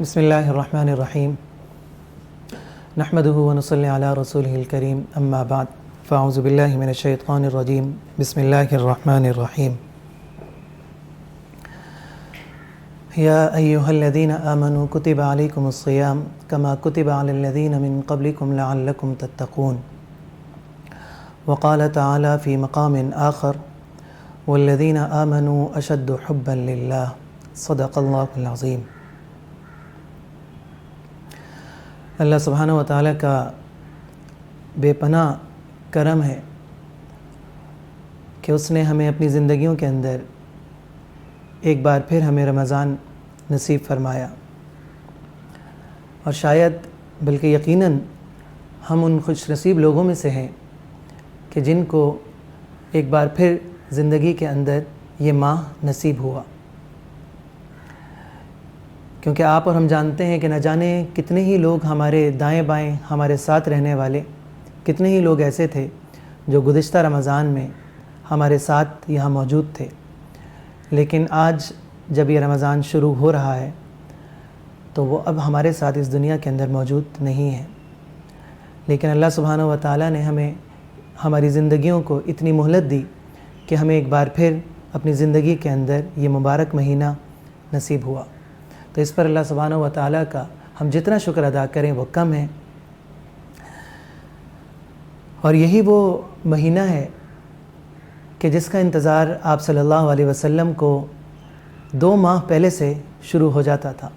بسم اللہ الرحمن الرحیم نحمده ونصلی علی رسولہ الکریم اما بعد فاعوذ باللہ من الشیطان الرجیم بسم اللہ الرحمن الرحیم یا ایہا الذین آمنوا کتب علیکم الصیام کما کتب علی الذین من قبلکم لعلکم تتقون وقال تعالی فی مقام آخر والذین آمنوا اشد حبا للہ صدق اللہ العظیم۔ اللہ سبحانہ و تعالیٰ کا بے پناہ کرم ہے کہ اس نے ہمیں اپنی زندگیوں کے اندر ایک بار پھر ہمیں رمضان نصیب فرمایا، اور شاید بلکہ یقیناً ہم ان خوش نصیب لوگوں میں سے ہیں کہ جن کو ایک بار پھر زندگی کے اندر یہ ماہ نصیب ہوا، کیونکہ آپ اور ہم جانتے ہیں کہ نہ جانے کتنے ہی لوگ ہمارے دائیں بائیں ہمارے ساتھ رہنے والے، کتنے ہی لوگ ایسے تھے جو گزشتہ رمضان میں ہمارے ساتھ یہاں موجود تھے، لیکن آج جب یہ رمضان شروع ہو رہا ہے تو وہ اب ہمارے ساتھ اس دنیا کے اندر موجود نہیں ہیں۔ لیکن اللہ سبحانہ و تعالیٰ نے ہمیں ہماری زندگیوں کو اتنی مہلت دی کہ ہمیں ایک بار پھر اپنی زندگی کے اندر یہ مبارک مہینہ نصیب ہوا، تو اس پر اللہ سبحانہ و تعالیٰ کا ہم جتنا شکر ادا کریں وہ کم ہے۔ اور یہی وہ مہینہ ہے کہ جس کا انتظار آپ صلی اللہ علیہ وسلم کو 2 ماہ پہلے سے شروع ہو جاتا تھا۔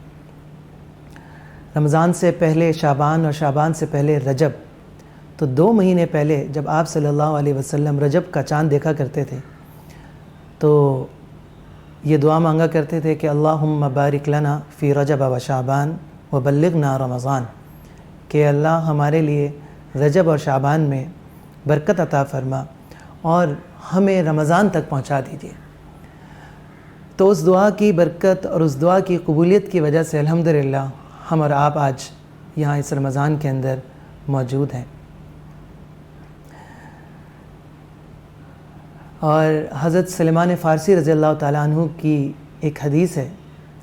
رمضان سے پہلے شعبان اور شعبان سے پہلے رجب، تو 2 مہینے پہلے جب آپ صلی اللہ علیہ وسلم رجب کا چاند دیکھا کرتے تھے تو یہ دعا مانگا کرتے تھے کہ اللہم بارک لنا فی رجب و شعبان وبلغنا رمضان، کہ اللہ ہمارے لیے رجب اور شعبان میں برکت عطا فرما اور ہمیں رمضان تک پہنچا دیجیے۔ تو اس دعا کی برکت اور اس دعا کی قبولیت کی وجہ سے الحمدللہ ہم اور آپ آج یہاں اس رمضان کے اندر موجود ہیں۔ اور حضرت سلیمان فارسی رضی اللہ تعالیٰ عنہ کی ایک حدیث ہے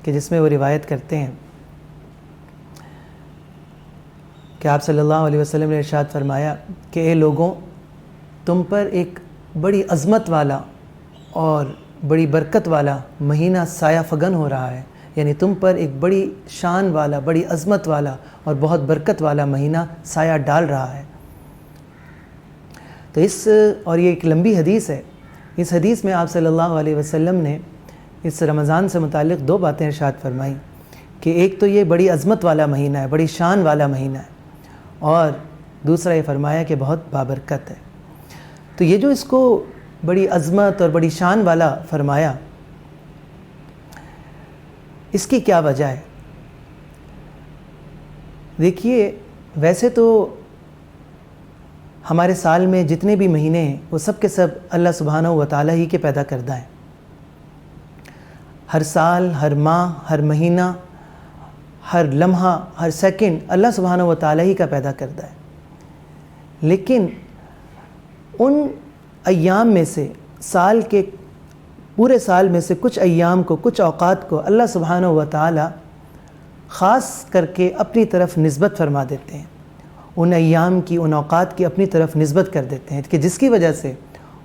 کہ جس میں وہ روایت کرتے ہیں کہ آپ صلی اللہ علیہ وسلم نے ارشاد فرمایا کہ اے لوگوں، تم پر ایک بڑی عظمت والا اور بڑی برکت والا مہینہ سایہ فگن ہو رہا ہے، یعنی تم پر ایک بڑی شان والا، بڑی عظمت والا اور بہت برکت والا مہینہ سایہ ڈال رہا ہے۔ تو اور یہ ایک لمبی حدیث ہے، اس حدیث میں آپ صلی اللہ علیہ وسلم نے اس رمضان سے متعلق 2 باتیں ارشاد فرمائیں کہ ایک تو یہ بڑی عظمت والا مہینہ ہے، بڑی شان والا مہینہ ہے، اور دوسرا یہ فرمایا کہ بہت بابرکت ہے۔ تو یہ جو اس کو بڑی عظمت اور بڑی شان والا فرمایا، اس کی کیا وجہ ہے؟ دیکھیے، ویسے تو ہمارے سال میں جتنے بھی مہینے ہیں وہ سب کے سب اللہ سبحانہ و تعالیٰ ہی کے پیدا کردہ ہیں۔ ہر سال، ہر ماہ، ہر مہینہ، ہر لمحہ، ہر سیکنڈ اللہ سبحانہ و تعالیٰ ہی کا پیدا کردہ ہے۔ لیکن ان ایام میں سے، سال کے پورے سال میں سے کچھ ایام کو، کچھ اوقات کو اللہ سبحانہ و تعالیٰ خاص کر کے اپنی طرف نسبت فرما دیتے ہیں، ان ایام کی، ان اوقات کی اپنی طرف نسبت کر دیتے ہیں، کہ جس کی وجہ سے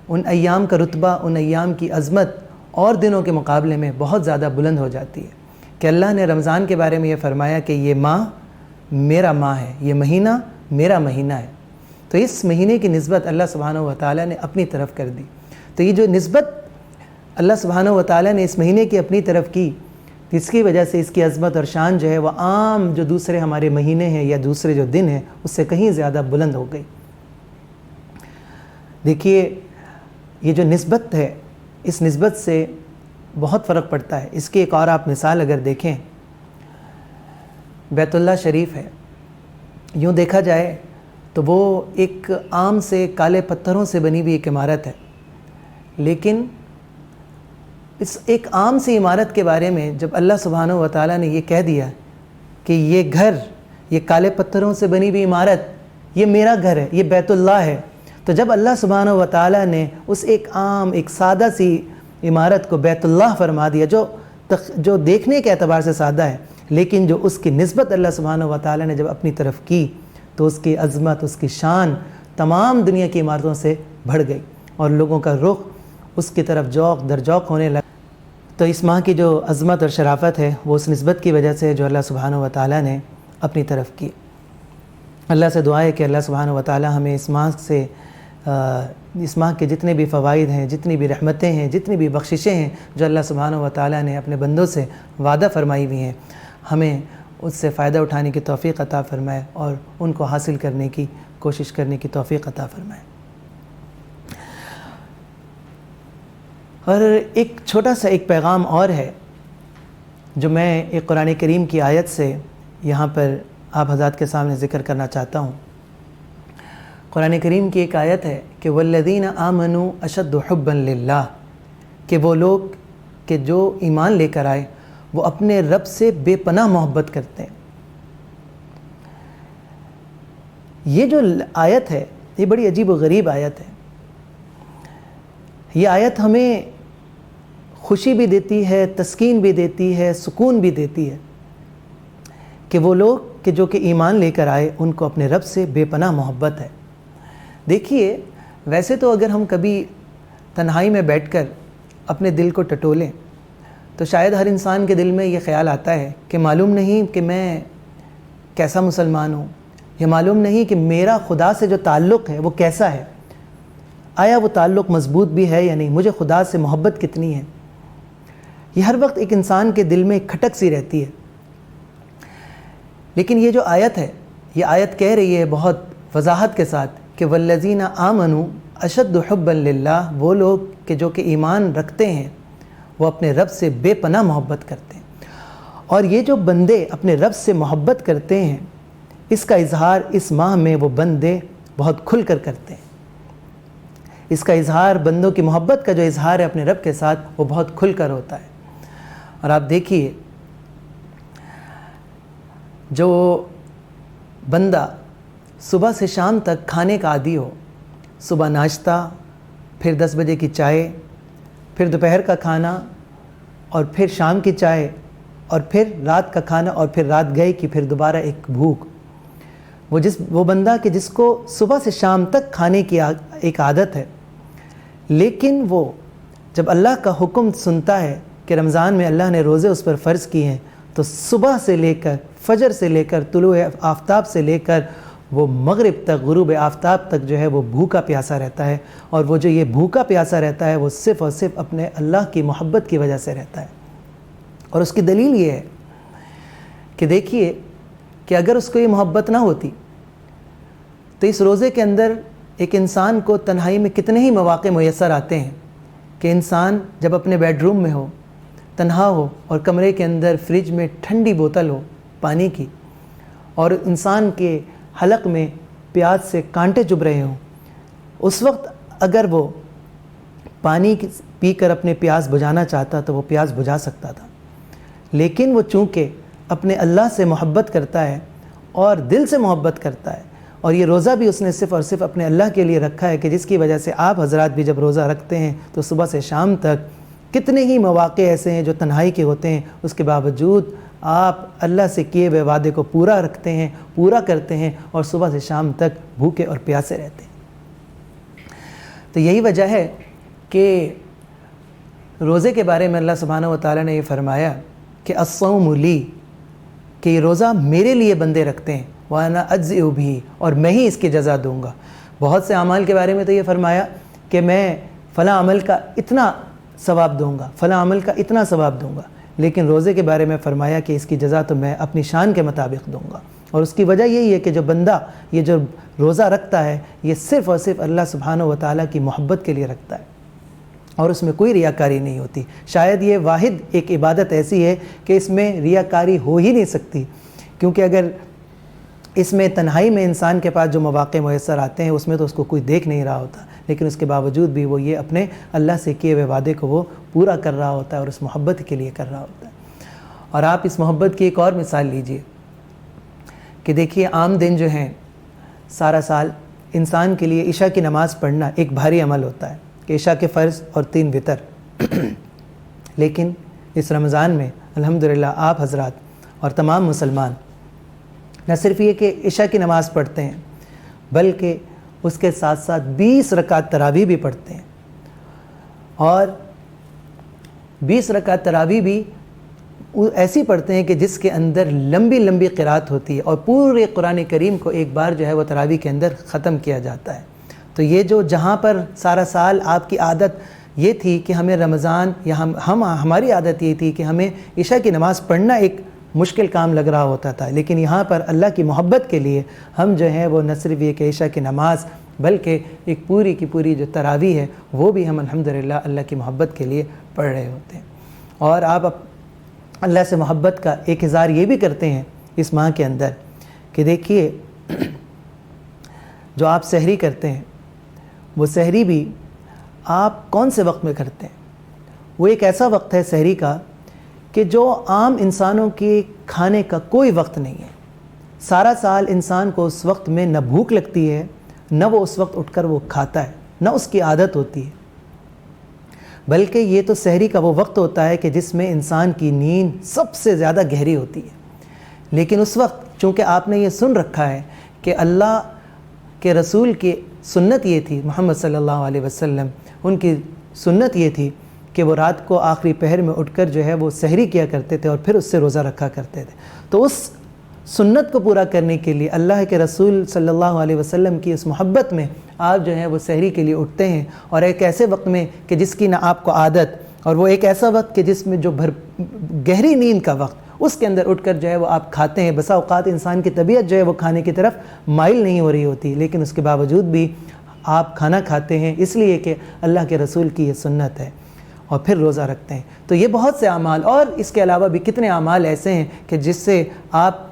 ان ایام کا رتبہ، ان ایام کی عظمت اور دنوں کے مقابلے میں بہت زیادہ بلند ہو جاتی ہے۔ کہ اللہ نے رمضان کے بارے میں یہ فرمایا کہ یہ ماہ میرا ماہ ہے، یہ مہینہ میرا مہینہ ہے، تو اس مہینے کی نسبت اللہ سبحانہ و تعالیٰ نے اپنی طرف کر دی۔ تو یہ جو نسبت اللہ سبحانہ و تعالیٰ نے اس مہینے کی اپنی طرف کی، جس کی وجہ سے اس کی عظمت اور شان جو ہے وہ عام جو دوسرے ہمارے مہینے ہیں یا دوسرے جو دن ہیں اس سے کہیں زیادہ بلند ہو گئی۔ دیکھیے، یہ جو نسبت ہے، اس نسبت سے بہت فرق پڑتا ہے۔ اس کی ایک اور آپ مثال اگر دیکھیں، بیت اللہ شریف ہے، یوں دیکھا جائے تو وہ ایک عام سے کالے پتھروں سے بنی ہوئی ایک عمارت ہے، لیکن اس ایک عام سی عمارت کے بارے میں جب اللہ سبحانہ و تعالیٰ نے یہ کہہ دیا کہ یہ گھر، یہ کالے پتھروں سے بنی ہوئی عمارت، یہ میرا گھر ہے، یہ بیت اللہ ہے، تو جب اللہ سبحانہ و تعالیٰ نے اس ایک عام، ایک سادہ سی عمارت کو بیت اللہ فرما دیا، جو دیکھنے کے اعتبار سے سادہ ہے لیکن جو اس کی نسبت اللہ سبحانہ و تعالیٰ نے جب اپنی طرف کی تو اس کی عظمت، اس کی شان تمام دنیا کی عمارتوں سے بڑھ گئی اور لوگوں کا رخ اس کی طرف جوق در جوق ہونے لگا۔ تو اس ماہ کی جو عظمت اور شرافت ہے وہ اس نسبت کی وجہ سے جو اللہ سبحانہ و تعالیٰ نے اپنی طرف کی۔ اللہ سے دعا ہے کہ اللہ سبحانہ و تعالیٰ ہمیں اس ماہ کے جتنے بھی فوائد ہیں، جتنی بھی رحمتیں ہیں، جتنی بھی بخششیں ہیں جو اللہ سبحانہ و تعالیٰ نے اپنے بندوں سے وعدہ فرمائی ہوئی ہیں، ہمیں اس سے فائدہ اٹھانے کی توفیق عطا فرمائے اور ان کو حاصل کرنے کی کوشش کرنے کی توفیق عطا فرمائے۔ اور ایک چھوٹا سا ایک پیغام اور ہے جو میں ایک قرآن کریم کی آیت سے یہاں پر آپ حضرات کے سامنے ذکر کرنا چاہتا ہوں۔ قرآن کریم کی ایک آیت ہے کہ والذین آمنوا اشد حبا للہ، کہ وہ لوگ کہ جو ایمان لے کر آئے وہ اپنے رب سے بے پناہ محبت کرتے ہیں۔ یہ جو آیت ہے یہ بڑی عجیب و غریب آیت ہے۔ یہ آیت ہمیں خوشی بھی دیتی ہے، تسکین بھی دیتی ہے، سکون بھی دیتی ہے کہ وہ لوگ کہ جو کہ ایمان لے کر آئے ان کو اپنے رب سے بے پناہ محبت ہے۔ دیکھیے، ویسے تو اگر ہم کبھی تنہائی میں بیٹھ کر اپنے دل کو ٹٹولیں تو شاید ہر انسان کے دل میں یہ خیال آتا ہے کہ معلوم نہیں کہ میں کیسا مسلمان ہوں، یا معلوم نہیں کہ میرا خدا سے جو تعلق ہے وہ کیسا ہے، آیا وہ تعلق مضبوط بھی ہے یا نہیں، مجھے خدا سے محبت کتنی ہے۔ یہ ہر وقت ایک انسان کے دل میں ایک کھٹک سی رہتی ہے۔ لیکن یہ جو آیت ہے، یہ آیت کہہ رہی ہے بہت وضاحت کے ساتھ کہ والذین آمنوا اشد حبا للہ، وہ لوگ کہ جو کہ ایمان رکھتے ہیں وہ اپنے رب سے بے پناہ محبت کرتے ہیں۔ اور یہ جو بندے اپنے رب سے محبت کرتے ہیں اس کا اظہار اس ماہ میں وہ بندے بہت کھل کر کرتے ہیں۔ اس کا اظہار، بندوں کی محبت کا جو اظہار ہے اپنے رب کے ساتھ، وہ بہت کھل کر ہوتا ہے۔ اور آپ دیکھیے، جو بندہ صبح سے شام تک کھانے کا عادی ہو، صبح ناشتہ، پھر 10 بجے کی چائے، پھر دوپہر کا کھانا، اور پھر شام کی چائے، اور پھر رات کا کھانا، اور پھر رات گئے کہ پھر دوبارہ ایک بھوک، وہ بندہ کہ جس کو صبح سے شام تک کھانے کی ایک عادت ہے، لیکن وہ جب اللہ کا حکم سنتا ہے کہ رمضان میں اللہ نے روزے اس پر فرض کیے ہیں تو صبح سے لے کر، فجر سے لے کر، طلوع آفتاب سے لے کر وہ مغرب تک، غروب آفتاب تک جو ہے وہ بھوکا پیاسا رہتا ہے۔ اور وہ جو یہ بھوکا پیاسا رہتا ہے وہ صرف اور صرف اپنے اللہ کی محبت کی وجہ سے رہتا ہے۔ اور اس کی دلیل یہ ہے کہ دیکھیے کہ اگر اس کو یہ محبت نہ ہوتی تو اس روزے کے اندر ایک انسان کو تنہائی میں کتنے ہی مواقع میسر آتے ہیں کہ انسان جب اپنے بیڈ روم میں ہو، تنہا ہو، اور کمرے کے اندر فریج میں ٹھنڈی بوتل ہو پانی کی، اور انسان کے حلق میں پیاس سے کانٹے چبھ رہے ہوں، اس وقت اگر وہ پانی پی کر اپنے پیاس بجھانا چاہتا تو وہ پیاس بجھا سکتا تھا۔ لیکن وہ چونکہ اپنے اللہ سے محبت کرتا ہے اور دل سے محبت کرتا ہے، اور یہ روزہ بھی اس نے صرف اور صرف اپنے اللہ کے لیے رکھا ہے کہ جس کی وجہ سے آپ حضرات بھی جب روزہ رکھتے ہیں تو صبح سے شام تک کتنے ہی مواقع ایسے ہیں جو تنہائی کے ہوتے ہیں، اس کے باوجود آپ اللہ سے کیے ہوئے وعدے کو پورا رکھتے ہیں، پورا کرتے ہیں، اور صبح سے شام تک بھوکے اور پیاسے رہتے ہیں۔ تو یہی وجہ ہے کہ روزے کے بارے میں اللہ سبحانہ و تعالیٰ نے یہ فرمایا کہ الصوم لی، کہ یہ روزہ میرے لیے بندے رکھتے ہیں، وَأَنَا أَجْزِئُ بِهِ، اور میں ہی اس کی جزا دوں گا۔ بہت سے اعمال کے بارے میں تو یہ فرمایا کہ میں فلاں عمل کا اتنا ثواب دوں گا، فلاں عمل کا اتنا ثواب دوں گا، لیکن روزے کے بارے میں فرمایا کہ اس کی جزا تو میں اپنی شان کے مطابق دوں گا۔ اور اس کی وجہ یہی ہے کہ جو بندہ یہ جو روزہ رکھتا ہے یہ صرف اور صرف اللہ سبحانہ و تعالیٰ کی محبت کے لیے رکھتا ہے، اور اس میں کوئی ریاکاری نہیں ہوتی۔ شاید یہ واحد ایک عبادت ایسی ہے کہ اس میں ریاکاری ہو ہی نہیں سکتی، کیونکہ اگر اس میں تنہائی میں انسان کے پاس جو مواقع میسر آتے ہیں اس میں تو اس کو کوئی دیکھ نہیں رہا ہوتا، لیکن اس کے باوجود بھی وہ یہ اپنے اللہ سے کیے ہوئے وعدے کو وہ پورا کر رہا ہوتا ہے اور اس محبت کے لیے کر رہا ہوتا ہے۔ اور آپ اس محبت کی ایک اور مثال لیجئے کہ دیکھیے، عام دن جو ہیں سارا سال انسان کے لیے عشاء کی نماز پڑھنا ایک بھاری عمل ہوتا ہے کہ عشاء کے فرض اور 3 وتر، لیکن اس رمضان میں الحمدللہ آپ حضرات اور تمام مسلمان نہ صرف یہ کہ عشاء کی نماز پڑھتے ہیں بلکہ اس کے ساتھ ساتھ 20 رکعت تراویح بھی پڑھتے ہیں، اور 20 رکعت تراویح بھی ایسی پڑھتے ہیں کہ جس کے اندر لمبی لمبی قرات ہوتی ہے، اور پورے قرآن کریم کو ایک بار جو ہے وہ تراویح کے اندر ختم کیا جاتا ہے۔ تو یہ جو جہاں پر سارا سال آپ کی عادت یہ تھی کہ ہمیں رمضان یا ہماری عادت یہ تھی کہ ہمیں عشاء کی نماز پڑھنا ایک مشکل کام لگ رہا ہوتا تھا، لیکن یہاں پر اللہ کی محبت کے لیے ہم جو ہے وہ نہ صرف یہ کہ عشاء کی نماز بلکہ ایک پوری کی پوری جو تراویح ہے وہ بھی ہم الحمدللہ اللہ کی محبت کے لیے پڑھ رہے ہوتے ہیں۔ اور آپ اللہ سے محبت کا ایک اظہار یہ بھی کرتے ہیں اس ماہ کے اندر کہ دیکھیے جو آپ سحری کرتے ہیں وہ سحری بھی آپ کون سے وقت میں کرتے ہیں؟ وہ ایک ایسا وقت ہے سحری کا کہ جو عام انسانوں کے کھانے کا کوئی وقت نہیں ہے۔ سارا سال انسان کو اس وقت میں نہ بھوک لگتی ہے، نہ وہ اس وقت اٹھ کر وہ کھاتا ہے، نہ اس کی عادت ہوتی ہے، بلکہ یہ تو سحری کا وہ وقت ہوتا ہے کہ جس میں انسان کی نیند سب سے زیادہ گہری ہوتی ہے۔ لیکن اس وقت چونکہ آپ نے یہ سن رکھا ہے کہ اللہ کے رسول کی سنت یہ تھی، محمد صلی اللہ علیہ وسلم ان کی سنت یہ تھی کہ وہ رات کو آخری پہر میں اٹھ کر جو ہے وہ سحری کیا کرتے تھے اور پھر اس سے روزہ رکھا کرتے تھے، تو اس سنت کو پورا کرنے کے لیے اللہ کے رسول صلی اللہ علیہ وسلم کی اس محبت میں آپ جو ہے وہ سحری کے لیے اٹھتے ہیں، اور ایک ایسے وقت میں کہ جس کی نہ آپ کو عادت، اور وہ ایک ایسا وقت کہ جس میں جو گہری نیند کا وقت، اس کے اندر اٹھ کر جو ہے وہ آپ کھاتے ہیں۔ بسا اوقات انسان کی طبیعت جو ہے وہ کھانے کی طرف مائل نہیں ہو رہی ہوتی، لیکن اس کے باوجود بھی آپ کھانا کھاتے ہیں اس لیے کہ اللہ کے رسول کی یہ سنت ہے، اور پھر روزہ رکھتے ہیں۔ تو یہ بہت سے اعمال، اور اس کے علاوہ بھی کتنے اعمال ایسے ہیں کہ جس سے آپ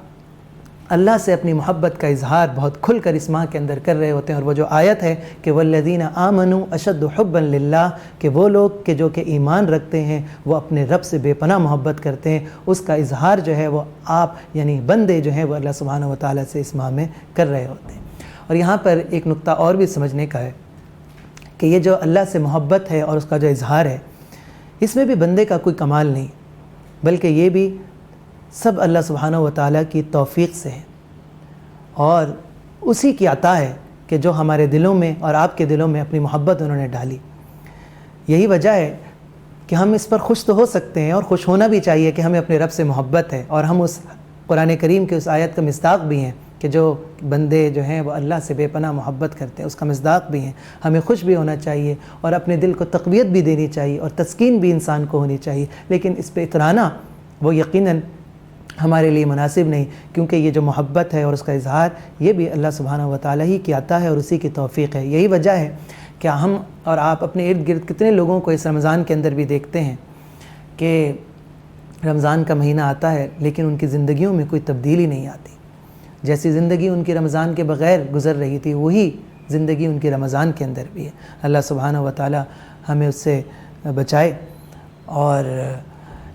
اللہ سے اپنی محبت کا اظہار بہت کھل کر اس ماہ کے اندر کر رہے ہوتے ہیں۔ اور وہ جو آیت ہے کہ والذین آمنوا اشد حبا للہ، کہ وہ لوگ کہ جو کہ ایمان رکھتے ہیں وہ اپنے رب سے بے پناہ محبت کرتے ہیں، اس کا اظہار جو ہے وہ آپ یعنی بندے جو ہیں وہ اللہ سبحانہ و تعالیٰ سے اس ماہ میں کر رہے ہوتے ہیں۔ اور یہاں پر ایک نقطہ اور بھی سمجھنے کا ہے کہ یہ جو اللہ سے محبت ہے اور اس کا جو اظہار ہے، اس میں بھی بندے کا کوئی کمال نہیں، بلکہ یہ بھی سب اللہ سبحانہ و تعالیٰ کی توفیق سے ہے، اور اسی کی عطا ہے کہ جو ہمارے دلوں میں اور آپ کے دلوں میں اپنی محبت انہوں نے ڈالی۔ یہی وجہ ہے کہ ہم اس پر خوش تو ہو سکتے ہیں، اور خوش ہونا بھی چاہیے کہ ہمیں اپنے رب سے محبت ہے، اور ہم اس قرآن کریم کے اس آیت کا مصداق بھی ہیں کہ جو بندے جو ہیں وہ اللہ سے بے پناہ محبت کرتے ہیں، اس کا مصداق بھی ہیں۔ ہمیں خوش بھی ہونا چاہیے اور اپنے دل کو تقویت بھی دینی چاہیے، اور تسکین بھی انسان کو ہونی چاہیے، لیکن اس پہ اترانا وہ یقیناً ہمارے لیے مناسب نہیں، کیونکہ یہ جو محبت ہے اور اس کا اظہار یہ بھی اللہ سبحانہ و تعالیٰ ہی کی عطا ہے اور اسی کی توفیق ہے۔ یہی وجہ ہے کہ ہم اور آپ اپنے ارد گرد کتنے لوگوں کو اس رمضان کے اندر بھی دیکھتے ہیں کہ رمضان کا مہینہ آتا ہے لیکن ان کی زندگیوں میں کوئی تبدیلی نہیں آتی۔ جیسی زندگی ان کی رمضان کے بغیر گزر رہی تھی وہی زندگی ان کی رمضان کے اندر بھی ہے۔ اللہ سبحانہ و تعالیٰ ہمیں اس سے بچائے۔ اور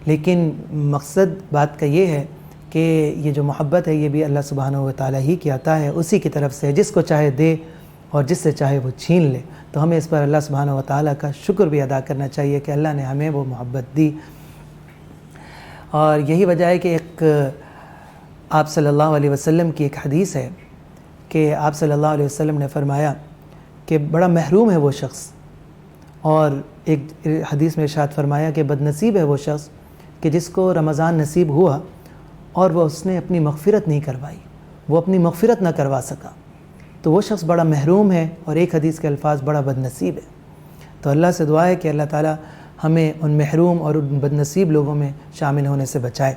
لیکن مقصد بات کا یہ ہے کہ یہ جو محبت ہے یہ بھی اللہ سبحانہ و تعالیٰ ہی کی عطا ہے، اسی کی طرف سے، جس کو چاہے دے اور جس سے چاہے وہ چھین لے۔ تو ہمیں اس پر اللہ سبحانہ و تعالیٰ کا شکر بھی ادا کرنا چاہیے کہ اللہ نے ہمیں وہ محبت دی۔ اور یہی وجہ ہے کہ ایک آپ صلی اللہ علیہ وسلم کی ایک حدیث ہے کہ آپ صلی اللہ علیہ وسلم نے فرمایا کہ بڑا محروم ہے وہ شخص، اور ایک حدیث میں ارشاد فرمایا کہ بد نصیب ہے وہ شخص کہ جس کو رمضان نصیب ہوا اور وہ اس نے اپنی مغفرت نہیں کروائی، وہ اپنی مغفرت نہ کروا سکا، تو وہ شخص بڑا محروم ہے، اور ایک حدیث کے الفاظ بڑا بد نصیب ہے۔ تو اللہ سے دعا ہے کہ اللہ تعالیٰ ہمیں ان محروم اور ان بد نصیب لوگوں میں شامل ہونے سے بچائے۔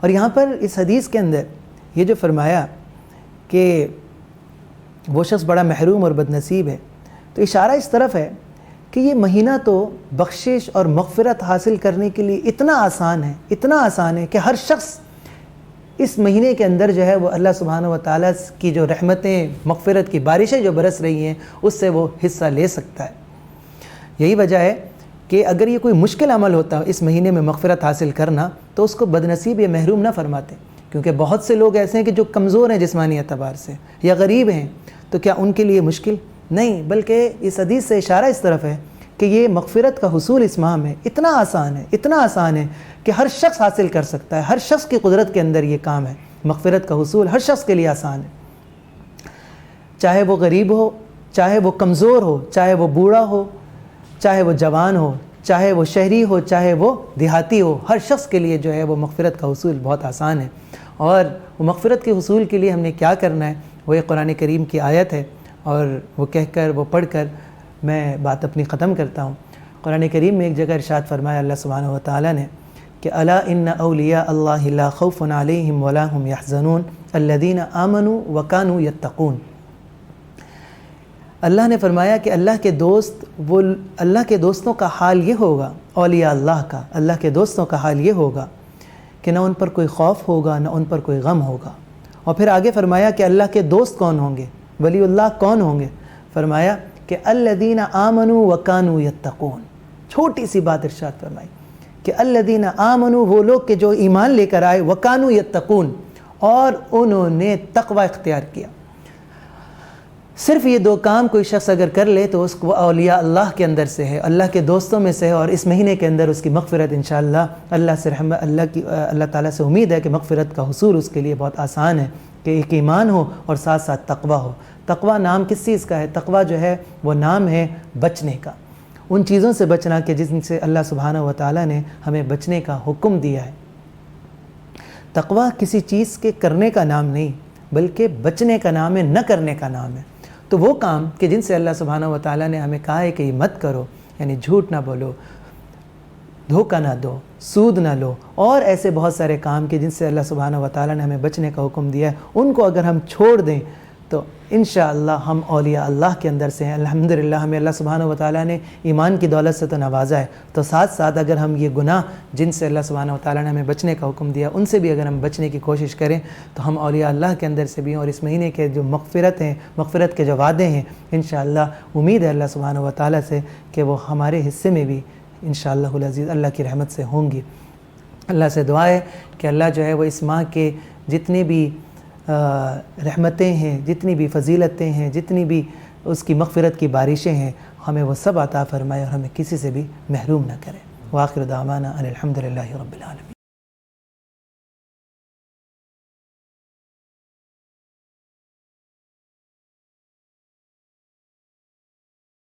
اور یہاں پر اس حدیث کے اندر یہ جو فرمایا کہ وہ شخص بڑا محروم اور بد نصیب ہے، تو اشارہ اس طرف ہے کہ یہ مہینہ تو بخشش اور مغفرت حاصل کرنے کے لیے اتنا آسان ہے کہ ہر شخص اس مہینے کے اندر جو ہے وہ اللہ سبحانہ و تعالیٰ کی جو رحمتیں، مغفرت کی بارشیں جو برس رہی ہیں اس سے وہ حصہ لے سکتا ہے۔ یہی وجہ ہے کہ اگر یہ کوئی مشکل عمل ہوتا اس مہینے میں مغفرت حاصل کرنا تو اس کو بد نصیب یا محروم نہ فرماتے، کیونکہ بہت سے لوگ ایسے ہیں کہ جو کمزور ہیں جسمانی اعتبار سے یا غریب ہیں، تو کیا ان کے لیے مشکل نہیں، بلکہ اس حدیث سے اشارہ اس طرف ہے کہ یہ مغفرت کا حصول اس ماہ میں اتنا آسان ہے کہ ہر شخص حاصل کر سکتا ہے. ہر شخص کی قدرت کے اندر یہ کام ہے. مغفرت کا حصول ہر شخص کے لیے آسان ہے، چاہے وہ غریب ہو، چاہے وہ کمزور ہو، چاہے وہ بوڑھا ہو، چاہے وہ جوان ہو، چاہے وہ شہری ہو، چاہے وہ دیہاتی ہو. ہر شخص کے لیے جو ہے وہ مغفرت کا حصول بہت آسان ہے. اور وہ مغفرت کے حصول کے لیے ہم نے کیا کرنا ہے، وہ ایک قرآن کریم کی آیت ہے، اور وہ کہہ کر، وہ پڑھ کر میں بات اپنی ختم کرتا ہوں. قرآن کریم میں ایک جگہ ارشاد فرمایا اللہ سبحانہ و تعالیٰ نے کہ الا ان اولیاء اللہ لا خوف علیہم ولا هم یحزنون الذین آمنوا وکانوا یتقون. اللہ نے فرمایا کہ اللہ کے دوست، وہ اللہ کے دوستوں کا حال یہ ہوگا، اولیاء اللہ کا، اللہ کے دوستوں کا حال یہ ہوگا کہ نہ ان پر کوئی خوف ہوگا، نہ ان پر کوئی غم ہوگا. اور پھر آگے فرمایا کہ اللہ کے دوست کون ہوں گے، ولی اللہ کون ہوں گے؟ فرمایا کہ الذین آمنوا وکانوا یتقون. چھوٹی سی بات ارشاد فرمائی کہ الذین آمنوا، وہ لوگ کہ جو ایمان لے کر آئے، وکانوا یتقون، اور انہوں نے تقوی اختیار کیا. صرف یہ دو کام کوئی شخص اگر کر لے تو اس کو اولیاء اللہ کے اندر سے ہے، اللہ کے دوستوں میں سے ہے، اور اس مہینے کے اندر اس کی مغفرت انشاءاللہ اللہ سے رحمت، اللہ تعالیٰ سے امید ہے کہ مغفرت کا حصول اس کے لیے بہت آسان ہے کہ ایک ایمان ہو اور ساتھ ساتھ تقوی ہو. تقوی نام کس چیز کا ہے؟ تقوی جو ہے وہ نام ہے بچنے کا، ان چیزوں سے بچنا کہ جن سے اللہ سبحانہ و تعالیٰ نے ہمیں بچنے کا حکم دیا ہے. تقوی کسی چیز کے کرنے کا نام نہیں بلکہ بچنے کا نام ہے، نہ کرنے کا نام ہے. تو وہ کام کہ جن سے اللہ سبحانہ و تعالیٰ نے ہمیں کہا ہے کہ یہ مت کرو، یعنی جھوٹ نہ بولو، دھوکہ نہ دو، سود نہ لو، اور ایسے بہت سارے کام کہ جن سے اللہ سبحانہ و تعالیٰ نے ہمیں بچنے کا حکم دیا ہے، ان کو اگر ہم چھوڑ دیں تو انشاءاللہ ہم اولیاء اللہ کے اندر سے ہیں. الحمدللہ ہمیں اللہ سبحانہ و تعالیٰ نے ایمان کی دولت سے تو نوازا ہے، تو ساتھ ساتھ اگر ہم یہ گناہ جن سے اللہ سبحانہ و تعالیٰ نے ہمیں بچنے کا حکم دیا ان سے بھی اگر ہم بچنے کی کوشش کریں تو ہم اولیاء اللہ کے اندر سے بھی ہیں. اور اس مہینے کے جو مغفرت کے جو وعدے ہیں، انشاءاللہ امید ہے اللہ سبحانہ و تعالیٰ سے کہ وہ ہمارے حصے میں بھی انشاءاللہ العزیز اللہ کی رحمت سے ہوں گی. اللہ سے دعا ہے کہ اللہ جو ہے وہ اس ماہ کے جتنے بھی رحمتیں ہیں، جتنی بھی فضیلتیں ہیں، جتنی بھی اس کی مغفرت کی بارشیں ہیں، ہمیں وہ سب عطا فرمائے اور ہمیں کسی سے بھی محروم نہ کرے. وآخر دعوانا ان الحمدللہ رب العالمین.